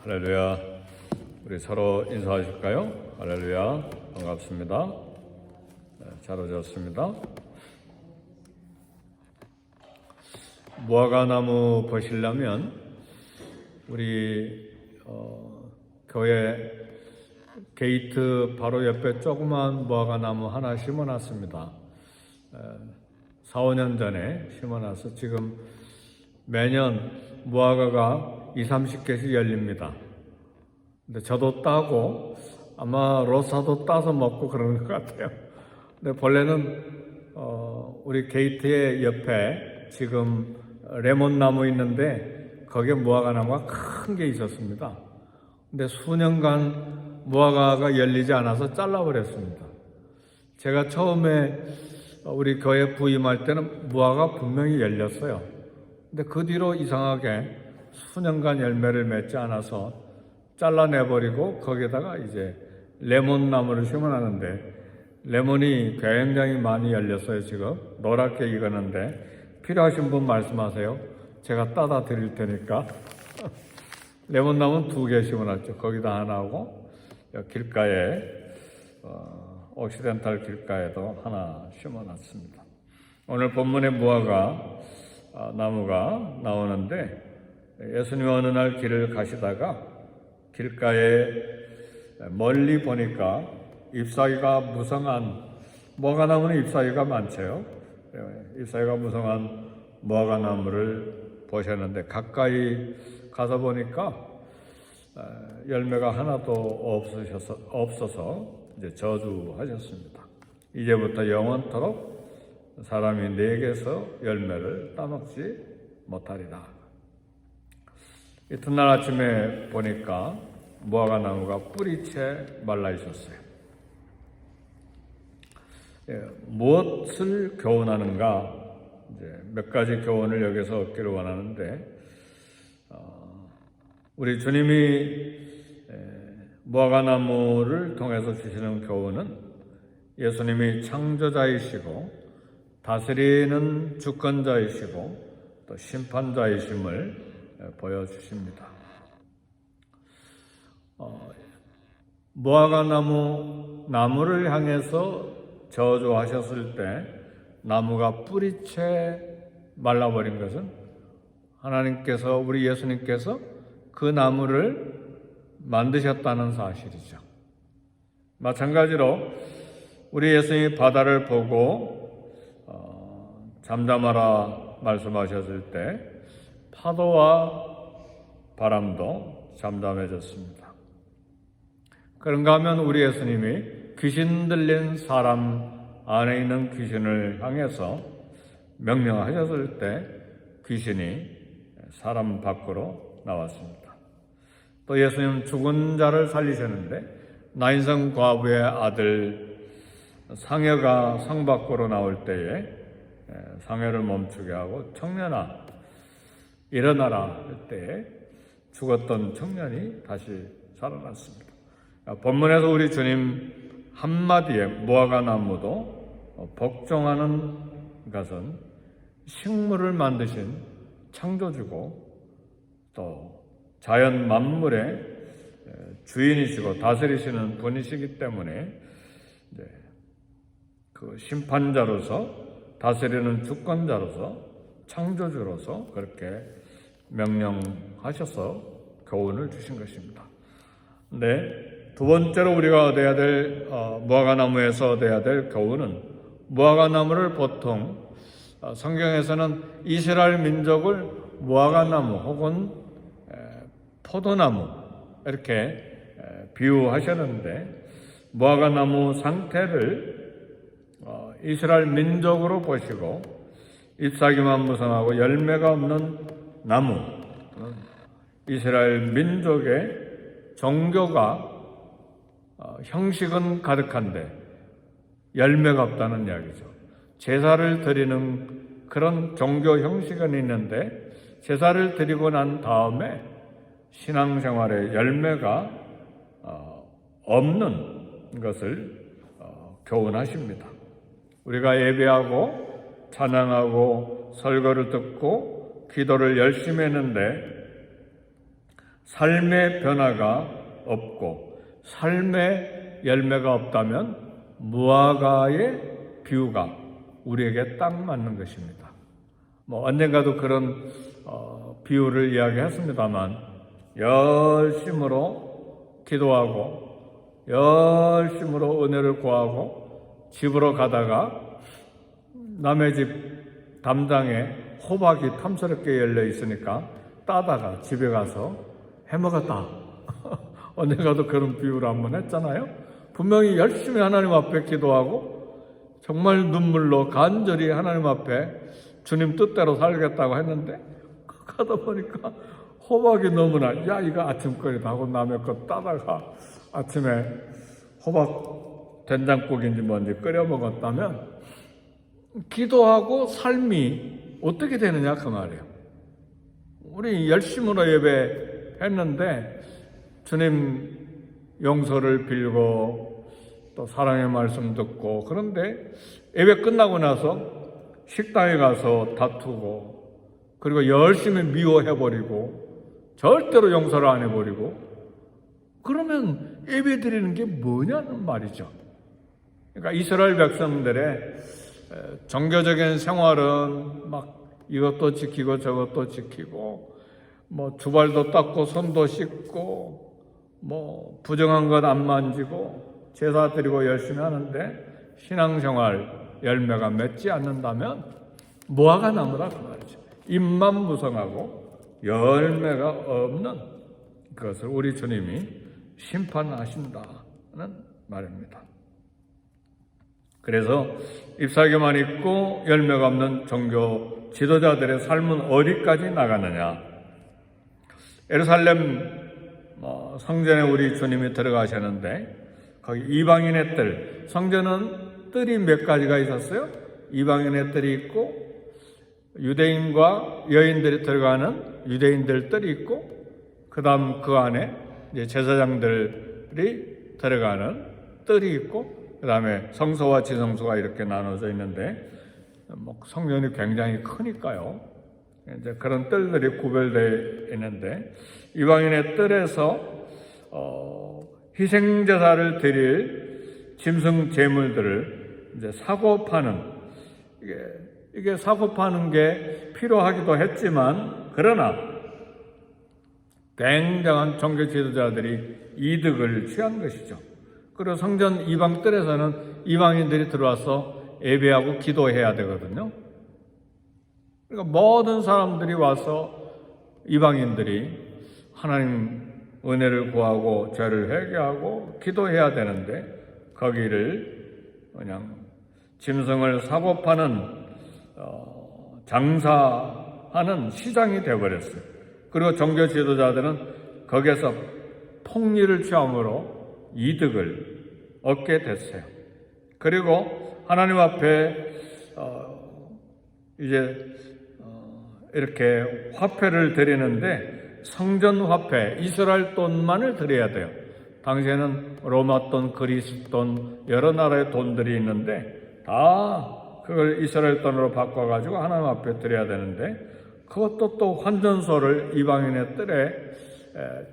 할렐루야. 우리 서로 인사하실까요? 할렐루야. 반갑습니다. 잘 오셨습니다. 무화과나무 보시려면 우리 교회 게이트 바로 옆에 조그만 무화과나무 하나 심어놨습니다. 4, 5년 전에 심어놔서 지금 매년 무화과가 20, 30개씩 열립니다. 근데 저도 따고 아마 로사도 따서 먹고 그러는 것 같아요. 근데 본래는 우리 게이트의 옆에 지금 레몬나무 있는데 거기에 무화과나무가 큰 게 있었습니다. 근데 수년간 무화과가 열리지 않아서 잘라버렸습니다. 제가 처음에 우리 교회 부임할 때는 무화과가 분명히 열렸어요. 근데 그 뒤로 이상하게 수년간 열매를 맺지 않아서 잘라내버리고 거기에다가 이제 레몬나무를 심어놨는데 레몬이 굉장히 많이 열렸어요. 지금 노랗게 익었는데 필요하신 분 말씀하세요. 제가 따다 드릴 테니까. 레몬나무는 2개 심어놨죠. 거기다 하나 하고 길가에 옥시덴탈 길가에도 하나 심어놨습니다. 오늘 본문의 무화과 나무가 나오는데 예수님이 어느 날 길을 가시다가 길가에 멀리 보니까 잎사귀가 무성한 무화과나무는 잎사귀가 많죠. 잎사귀가 무성한 무화과나무를 보셨는데 가까이 가서 보니까 열매가 하나도 없어서 이제 저주하셨습니다. 이제부터 영원토록 사람이 내게서 열매를 따먹지 못하리라. 이튿날 아침에 보니까 무화과나무가 뿌리채 말라 있었어요. 무엇을 교훈하는가? 이제 몇 가지 교훈을 여기서 얻기를 원하는데, 우리 주님이 무화과나무를 통해서 주시는 교훈은 예수님이 창조자이시고 다스리는 주권자이시고 또 심판자이심을 보여주십니다. 무화과나무를 향해서 저주하셨을 때 나무가 뿌리채 말라버린 것은 하나님께서 우리 예수님께서 그 나무를 만드셨다는 사실이죠. 마찬가지로 우리 예수님이 바다를 보고 잠잠하라 말씀하셨을 때 파도와 바람도 잠잠해졌습니다. 그런가 하면 우리 예수님이 귀신 들린 사람 안에 있는 귀신을 향해서 명령하셨을 때 귀신이 사람 밖으로 나왔습니다. 또 예수님은 죽은 자를 살리셨는데 나인성 과부의 아들 상여가 성 밖으로 나올 때에 상여를 멈추게 하고 청년아 일어나라 할 때에 죽었던 청년이 다시 살아났습니다. 본문에서 우리 주님 한마디에 무화과나무도 복종하는 것은 식물을 만드신 창조주고 또 자연 만물의 주인이시고 다스리시는 분이시기 때문에 그 심판자로서 다스리는 주권자로서 창조주로서 그렇게 명령하셔서 교훈을 주신 것입니다. 네, 두 번째로 우리가 얻어야 될 무화과나무에서 얻어야 될 교훈은 무화과나무를 보통 성경에서는 이스라엘 민족을 무화과나무 혹은 포도나무 이렇게 비유하셨는데 무화과나무 상태를 이스라엘 민족으로 보시고 잎사귀만 무성하고 열매가 없는 나무 이스라엘 민족의 종교가 형식은 가득한데 열매가 없다는 이야기죠. 제사를 드리는 그런 종교 형식은 있는데 제사를 드리고 난 다음에 신앙생활의 열매가 없는 것을 교훈하십니다. 우리가 예배하고 찬양하고 설교를 듣고 기도를 열심히 했는데 삶의 변화가 없고 삶의 열매가 없다면 무화과의 비유가 우리에게 딱 맞는 것입니다. 언젠가도 그런 비유를 이야기했습니다만, 열심으로 기도하고 열심으로 은혜를 구하고 집으로 가다가 남의 집 담장에 호박이 탐스럽게 열려 있으니까 따다가 집에 가서 해먹었다. 언젠가도 그런 비유를 한번 했잖아요. 분명히 열심히 하나님 앞에 기도하고 정말 눈물로 간절히 하나님 앞에 주님 뜻대로 살겠다고 했는데 가다 보니까 호박이 너무나 이거 아침거리다 하고 남의 것 따다가 아침에 호박 된장국인지 뭔지 끓여 먹었다면 기도하고 삶이 어떻게 되느냐 그 말이에요. 우리 열심으로 예배했는데 주님 용서를 빌고 또 사랑의 말씀 듣고, 그런데 예배 끝나고 나서 식당에 가서 다투고, 그리고 열심히 미워해버리고 절대로 용서를 안 해버리고, 그러면 예배 드리는 게 뭐냐는 말이죠. 그러니까 이스라엘 백성들의 종교적인 생활은 막 이것도 지키고 저것도 지키고, 주발도 닦고 손도 씻고, 부정한 것 안 만지고 제사 드리고 열심히 하는데 신앙생활 열매가 맺지 않는다면 무화과 나무라 그 말이죠. 잎만 무성하고 열매가 없는 그것을 우리 주님이 심판하신다는 말입니다. 그래서 잎사귀만 있고 열매가 없는 종교 지도자들의 삶은 어디까지 나가느냐. 예루살렘 성전에 우리 주님이 들어가셨는데 거기 이방인의 뜰, 성전은 뜰이 몇 가지가 있었어요. 이방인의 뜰이 있고 유대인과 여인들이 들어가는 유대인들 뜰이 있고, 그 다음 그 안에 이제 제사장들이 들어가는 뜰이 있고, 그 다음에 성소와 지성소가 이렇게 나눠져 있는데 성전이 굉장히 크니까요. 이제 그런 뜰들이 구별되어 있는데 이방인의 뜰에서 희생제사를 드릴 짐승 제물들을 이제 사고 파는, 이게 사고 파는 게 필요하기도 했지만, 그러나 굉장한 종교 지도자들이 이득을 취한 것이죠. 그리고 성전 이방 뜰에서는 이방인들이 들어와서 예배하고 기도해야 되거든요. 그러니까 모든 사람들이 와서 이방인들이 하나님 은혜를 구하고 죄를 회개하고 기도해야 되는데 거기를 그냥 짐승을 사고 파는 장사하는 시장이 되어버렸어요. 그리고 종교 지도자들은 거기에서 폭리를 취함으로 이득을 얻게 됐어요. 그리고 하나님 앞에 이제 이렇게 화폐를 드리는데 성전 화폐, 이스라엘 돈만을 드려야 돼요. 당시에는 로마 돈, 그리스 돈, 여러 나라의 돈들이 있는데 다 그걸 이스라엘 돈으로 바꿔가지고 하나님 앞에 드려야 되는데, 그것도 또 환전소를 이방인의 뜰에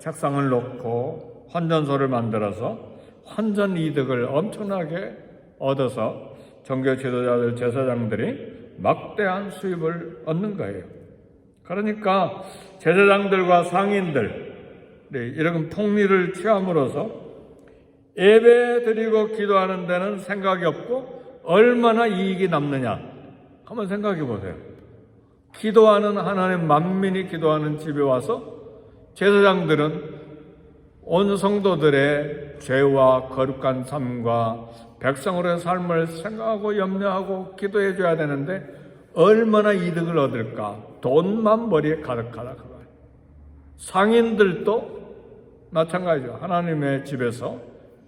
책상을 놓고 환전소를 만들어서 환전 이득을 엄청나게 얻어서 종교 지도자들, 제사장들이 막대한 수입을 얻는 거예요. 그러니까 제사장들과 상인들 이런 폭리를 취함으로써 예배 드리고 기도하는 데는 생각이 없고 얼마나 이익이 남느냐 한번 생각해 보세요. 기도하는 하나님, 만민이 기도하는 집에 와서 제사장들은 온 성도들의 죄와 거룩한 삶과 백성으로의 삶을 생각하고 염려하고 기도해 줘야 되는데 얼마나 이득을 얻을까? 돈만 머리에 가득하다. 상인들도 마찬가지죠. 하나님의 집에서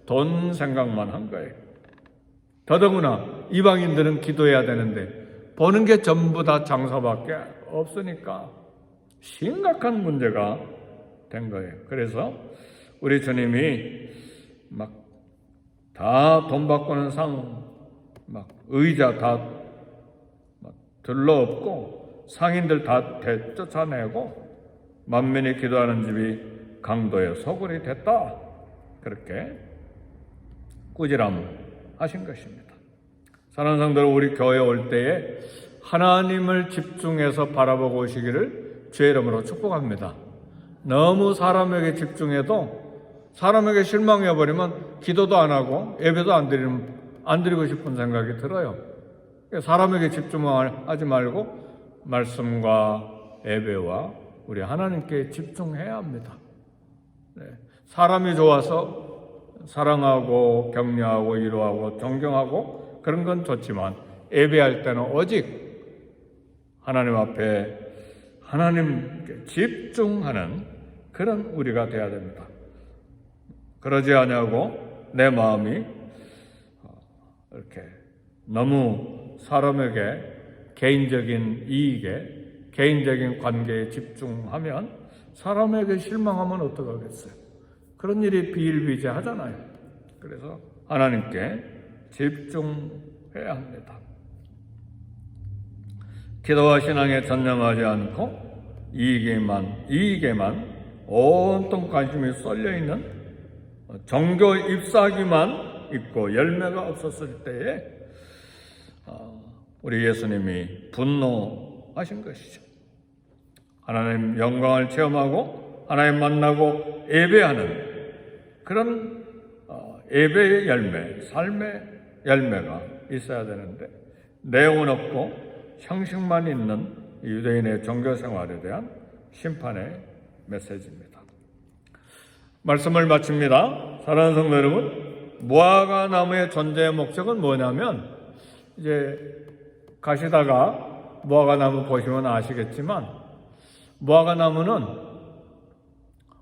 돈 생각만 한 거예요. 더더구나 이방인들은 기도해야 되는데 보는 게 전부 다 장사밖에 없으니까 심각한 문제가 된 거예요. 그래서 우리 주님이 막 다 돈 바꾸는 막 의자 다 막 들러엎고 상인들 다 쫓아내고 만민이 기도하는 집이 강도의 소굴이 됐다. 그렇게 꾸지람하신 것입니다. 사랑하는 성도들, 우리 교회에 올 때에 하나님을 집중해서 바라보고 오시기를 주의 이름으로 축복합니다. 너무 사람에게 집중해도 사람에게 실망해버리면 기도도 안 하고 예배도 안 드리고 싶은 생각이 들어요. 사람에게 집중하지 말고 말씀과 예배와 우리 하나님께 집중해야 합니다. 사람이 좋아서 사랑하고 격려하고 위로하고 존경하고 그런 건 좋지만 예배할 때는 오직 하나님 앞에 하나님께 집중하는 그런 우리가 되어야 됩니다. 그러지 않냐고 내 마음이 이렇게 너무 사람에게 개인적인 이익에 개인적인 관계에 집중하면 사람에게 실망하면 어떡하겠어요? 그런 일이 비일비재하잖아요. 그래서 하나님께 집중해야 합니다. 기도와 신앙에 전념하지 않고 이익에만 온통 관심이 쏠려있는 종교 잎사귀만 있고 열매가 없었을 때에 우리 예수님이 분노하신 것이죠. 하나님 영광을 체험하고 하나님 만나고 예배하는 그런 예배의 열매, 삶의 열매가 있어야 되는데 내용은 없고 형식만 있는 유대인의 종교 생활에 대한 심판의 메시지입니다. 말씀을 마칩니다. 사랑하는 성도 여러분, 무화과 나무의 존재의 목적은 뭐냐면 이제 가시다가 무화과 나무 보시면 아시겠지만 무화과 나무는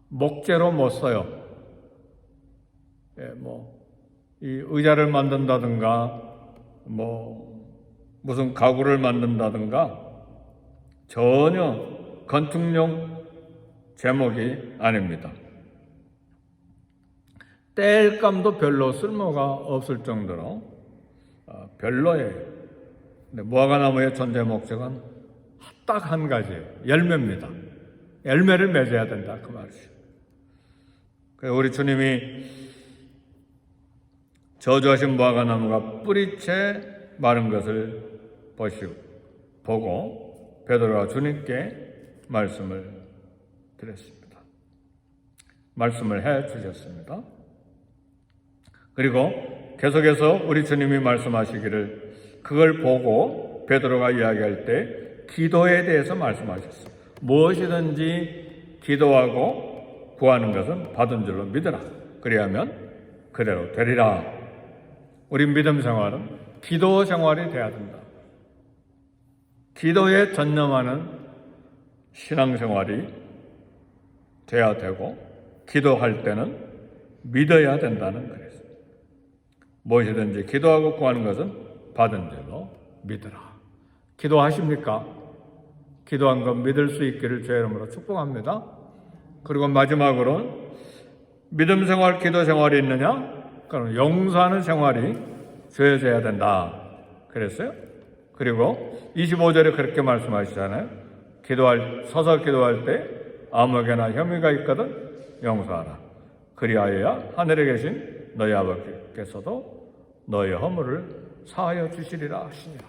목재로 못 써요. 이 의자를 만든다든가 무슨 가구를 만든다든가 전혀 건축용 제목이 아닙니다. 땔감도 별로 쓸모가 없을 정도로 별로예요. 무화과 나무의 존재 목적은 딱 한 가지예요. 열매입니다. 열매를 맺어야 된다 그 말이죠. 우리 주님이 저주하신 무화과 나무가 뿌리채 마른 것을 보고 베드로가 주님께 말씀을 드렸습니다. 말씀을 해 주셨습니다. 그리고 계속해서 우리 주님이 말씀하시기를 그걸 보고 베드로가 이야기할 때 기도에 대해서 말씀하셨어요. 무엇이든지 기도하고 구하는 것은 받은 줄로 믿으라. 그리하면 그대로 되리라. 우리 믿음 생활은 기도 생활이 돼야 된다. 기도에 전념하는 신앙생활이 돼야 되고 기도할 때는 믿어야 된다는 거예요. 무엇이든지 기도하고 구하는 것은 받은 줄로 믿으라. 기도하십니까? 기도한 것 믿을 수 있기를 주의 이름으로 축복합니다. 그리고 마지막으로 믿음 생활, 기도 생활이 있느냐? 그럼 용서하는 생활이 주어져야 된다. 그랬어요? 그리고 25절에 그렇게 말씀하시잖아요. 서서 기도할 때 아무에게나 혐의가 있거든 용서하라. 그리하여야 하늘에 계신 너희 아버지께서도 너희 허물을 사하여 주시리라 하시니라.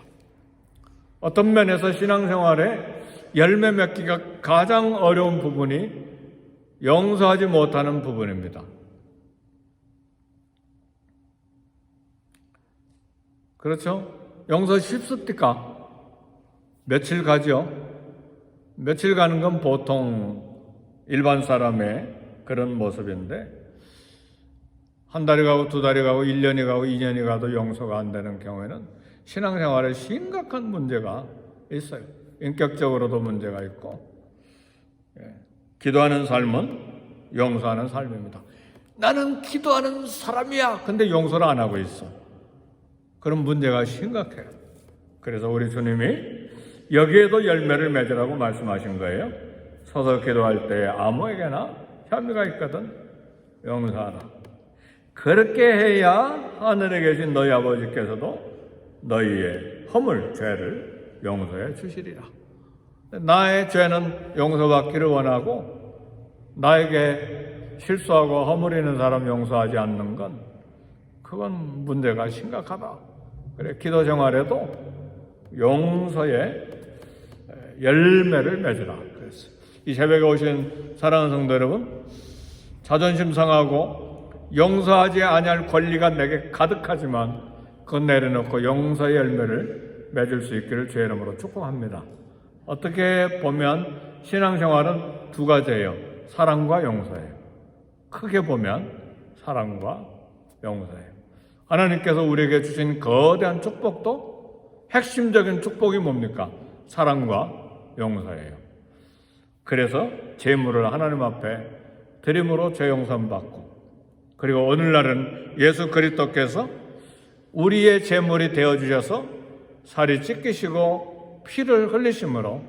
어떤 면에서 신앙생활에 열매 맺기가 가장 어려운 부분이 용서하지 못하는 부분입니다. 그렇죠? 용서 쉽습니까? 며칠 가죠? 며칠 가는 건 보통 일반 사람의 그런 모습인데 한 달이 가고 두 달이 가고 1년이 가고 2년이 가도 용서가 안 되는 경우에는 신앙생활에 심각한 문제가 있어요. 인격적으로도 문제가 있고 기도하는 삶은 용서하는 삶입니다. 나는 기도하는 사람이야. 근데 용서를 안 하고 있어. 그런 문제가 심각해요. 그래서 우리 주님이 여기에도 열매를 맺으라고 말씀하신 거예요. 서서 기도할 때 아무에게나 혐의가 있거든 용서하라. 그렇게 해야 하늘에 계신 너희 아버지께서도 너희의 허물, 죄를 용서해 주시리라. 나의 죄는 용서받기를 원하고 나에게 실수하고 허물이는 사람 용서하지 않는 건 그건 문제가 심각하다. 그래, 기도 생활에도 용서의 열매를 맺으라 그랬어요. 이 새벽에 오신 사랑하는 성도 여러분, 자존심 상하고 용서하지 아니할 권리가 내게 가득하지만 그건 내려놓고 용서의 열매를 맺을 수 있기를 주의 이름으로 축복합니다. 어떻게 보면 신앙생활은 두 가지예요. 사랑과 용서예요. 크게 보면 사랑과 용서예요. 하나님께서 우리에게 주신 거대한 축복도 핵심적인 축복이 뭡니까? 사랑과 용서예요. 그래서 재물을 하나님 앞에 드림으로 죄 용서 받고, 그리고 오늘날은 예수 그리스도께서 우리의 재물이 되어주셔서 살이 찢기시고 피를 흘리심으로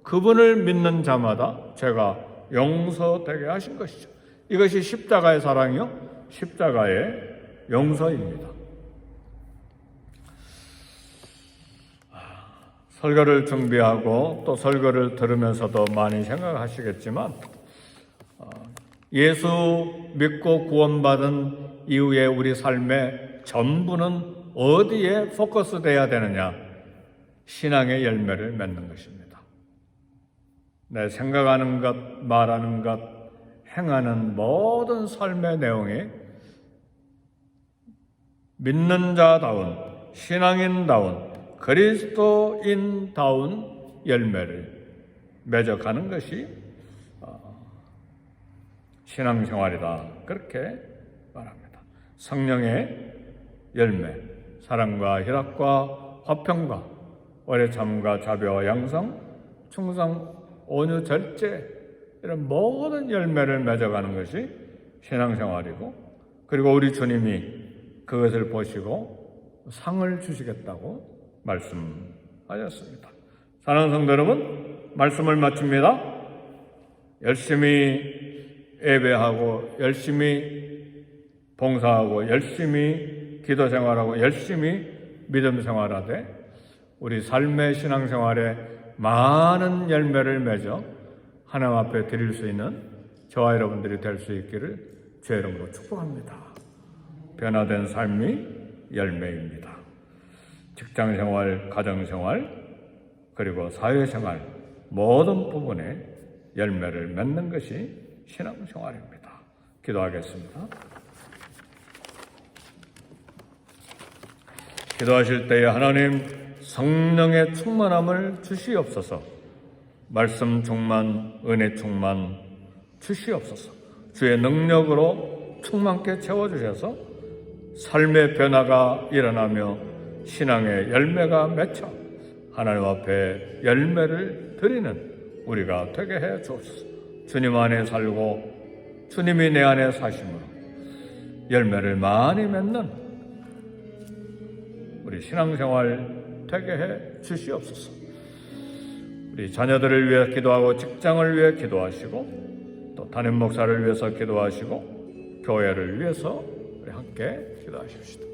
그분을 믿는 자마다 죄가 용서되게 하신 것이죠. 이것이 십자가의 사랑이요, 십자가의 용서입니다. 설교를 준비하고 또 설교를 들으면서도 많이 생각하시겠지만, 예수 믿고 구원받은 이후에 우리 삶의 전부는 어디에 포커스 돼야 되느냐? 신앙의 열매를 맺는 것입니다. 내 생각하는 것, 말하는 것, 행하는 모든 삶의 내용이 믿는 자다운, 신앙인다운, 그리스도인다운 열매를 맺어가는 것이 신앙생활이다. 그렇게 말합니다. 성령의 열매, 사랑과 희락과 화평과 오래 참과 자비와 양성, 충성, 온유, 절제, 이런 모든 열매를 맺어가는 것이 신앙생활이고, 그리고 우리 주님이 그것을 보시고 상을 주시겠다고 말씀하셨습니다. 사랑하는 성도 여러분, 말씀을 마칩니다. 열심히 예배하고, 열심히 봉사하고, 열심히 기도 생활하고, 열심히 믿음 생활하되 우리 삶의 신앙생활에 많은 열매를 맺어 하나님 앞에 드릴 수 있는 저와 여러분들이 될 수 있기를 주의 이름으로 축복합니다. 변화된 삶이 열매입니다. 직장생활, 가정생활, 그리고 사회생활 모든 부분에 열매를 맺는 것이 신앙생활입니다. 기도하겠습니다. 기도하실 때에 하나님 성령의 충만함을 주시옵소서. 말씀 충만, 은혜 충만 주시옵소서. 주의 능력으로 충만케 채워주셔서 삶의 변화가 일어나며 신앙의 열매가 맺혀 하나님 앞에 열매를 드리는 우리가 되게 해 주옵소서. 주님 안에 살고 주님이 내 안에 사심으로 열매를 많이 맺는 우리 신앙생활 되게 해 주시옵소서. 우리 자녀들을 위해 기도하고 직장을 위해 기도하시고 또 담임 목사를 위해서 기도하시고 교회를 위해서 우리 함께 기도하십시다.